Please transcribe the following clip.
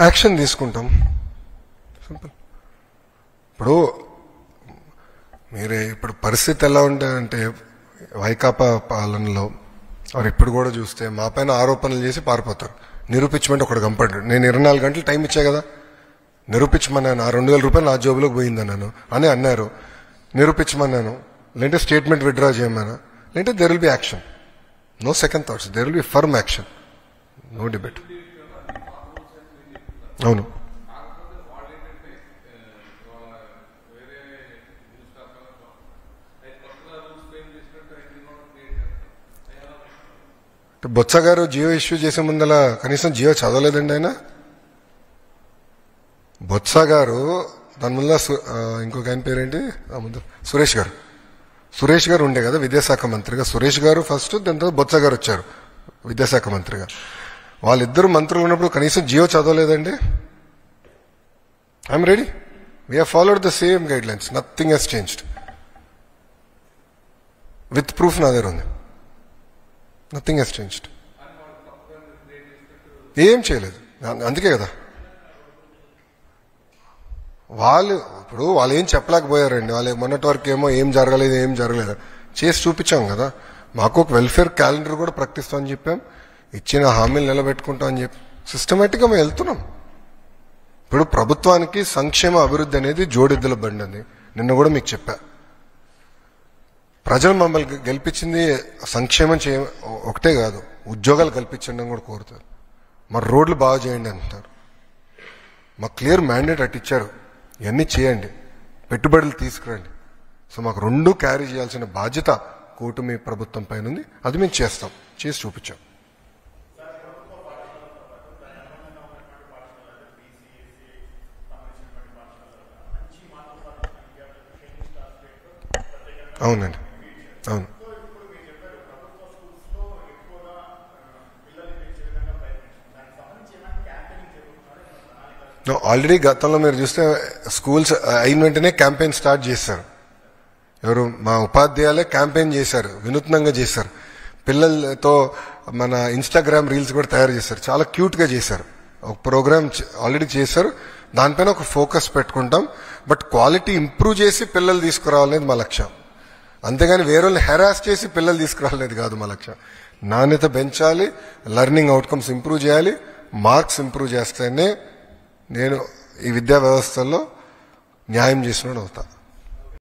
Action తీసుకుంటాం. Simple. ఇప్పుడు పరిస్థితి ఎలా ఉంటుందంటే వైకాపా పాలనలో వారు ఇప్పుడు కూడా చూస్తే మా పైన ఆరోపణలు చేసి పారిపోతారు. నిరూపించమంటే ఒకడు కంపడ్డాడు. నేను 24 గంటలు టైం ఇచ్చా కదా, నిరూపించమన్నాను. ఆ 2000 రూపాయలు నా జోబులోకి పోయిందన్నాను అని అన్నారు. నిరూపించమన్నాను, లేదంటే స్టేట్మెంట్ విత్డ్రా చేయమన్నా, లేదంటే there will be action. No second thoughts, there will be firm action, no debate. అవును, బొత్స గారు జియో ఇష్యూ చేసే ముందల కనీసం జియో చదవలేదండి ఆయన. బొత్స గారు దాని ముందు ఇంకొక ఆయన పేరేంటి ముందు సురేష్ గారు ఉండే కదా విద్యాశాఖ మంత్రిగా. సురేష్ గారు ఫస్ట్, దాని తర్వాత బొత్స గారు వచ్చారు విద్యాశాఖ మంత్రిగా. వాళ్ళిద్దరు మంత్రులు ఉన్నప్పుడు కనీసం జియో చదవలేదండి. I'm ready, we have followed the same guidelines, nothing has changed. With proof నా దగ్గర ఉంది. Nothing has changed. ఏం చేయలేదు. అందుకే కదా వాళ్ళు ఏం చెప్పలేకపోయారండి. వాళ్ళు మొన్నటి వరకు ఏమో ఏం జరగలేదు చేసి చూపించాం కదా. మాకు ఒక వెల్ఫేర్ క్యాలెండర్ కూడా ప్రకటిస్తామని చెప్పాం, ఇచ్చిన హామీలు నిలబెట్టుకుంటాం అని చెప్పి సిస్టమేటిక్గా మేము వెళ్తున్నాం. ఇప్పుడు ప్రభుత్వానికి సంక్షేమ అభివృద్ధి అనేది జోడెద్దుల బండి అని నిన్న కూడా మీకు చెప్పా. ప్రజలు మమ్మల్ని గెలిపించింది సంక్షేమం ఒకటే కాదు, ఉద్యోగాలు కల్పించండి అని కూడా కోరుతారు. మరి రోడ్లు బాగా చేయండి అంటారు. మాకు క్లియర్ మ్యాండేట్ అట్టిచ్చారు, ఇవన్నీ చేయండి, పెట్టుబడులు తీసుకురండి. సో మాకు రెండు క్యారీ చేయాల్సిన బాధ్యత కూటమి ప్రభుత్వం పైన ఉంది. అది మేము చేస్తాం, చేసి చూపించాం. అవునండి, అవును. ఆల్రెడీ గతంలో మీరు చూస్తే స్కూల్స్ అయిన వెంటనే క్యాంపెయిన్ స్టార్ట్ చేశారు. ఎవరు మా ఉపాధ్యాయులే క్యాంపెయిన్ చేశారు, వినూత్నంగా చేశారు. పిల్లలతో మన ఇన్స్టాగ్రామ్ రీల్స్ కూడా తయారు చేశారు, చాలా క్యూట్గా చేశారు. ఒక ప్రోగ్రామ్ ఆల్రెడీ చేశారు, దానిపైన ఒక ఫోకస్ పెట్టుకుంటాం. బట్ క్వాలిటీ ఇంప్రూవ్ చేసి పిల్లలు తీసుకురావాలనేది మా లక్ష్యం. అంతేగాని వేరే వాళ్ళని హెరాస్ చేసి పిల్లలు తీసుకురావాలనేది కాదు మా లక్ష్యం. నాణ్యత పెంచాలి, లెర్నింగ్ అవుట్కమ్స్ ఇంప్రూవ్ చేయాలి, మార్క్స్ ఇంప్రూవ్ చేస్తేనే నేను ఈ విద్యా వ్యవస్థల్లో న్యాయం చేసినోడు అవుతా.